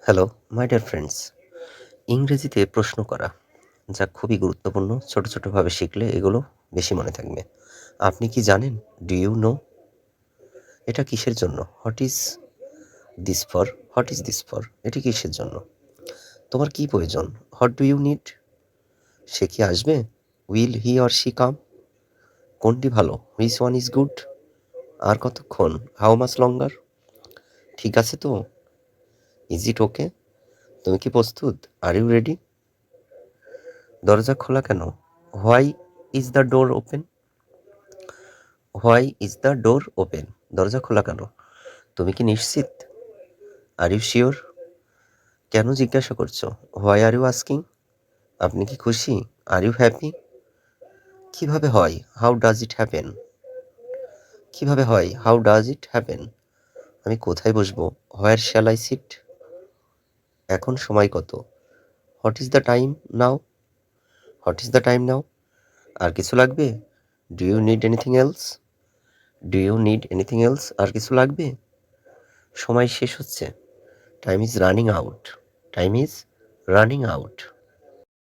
Hello, my dear friends. ইংরেজিতে প্রশ্ন করা যা খুবই গুরুত্বপূর্ণ। ছোট ছোটভাবে শিখলে এগুলো বেশি মনে থাকবে। আপনি কি জানেন? Do you know? এটা কিসের জন্য? What is this for? What is this for? এটি কিসের জন্য? তোমার কি প্রয়োজন? What do you need? সে কি আসবে? Will he or she come? কোনটি ভালো? Which one is good? আর কতক্ষণ? How much longer? ঠিক আছে তো? Is it okay? তুমি কি প্রস্তুত? Are you ready? দরজা খোলা কেন? Why is the door open? Why is the door open? দরজা খোলা কেন? তুমি কি নিশ্চিত? Are you sure? কেন জিজ্ঞাসা করছো? Why are you asking? আপনি কি খুশি? Are you happy? কিভাবে হয়? How does it happen? কিভাবে হয়? How does it happen? আমি কোথায় বসবো? Where shall I sit? এখন সময় কত? What is the time now? What is the time now? আর কিছু লাগবে? Do you need anything else? Do you need anything else? আর কিছু লাগবে? সময় শেষ হচ্ছে। Time is running out. Time is running out.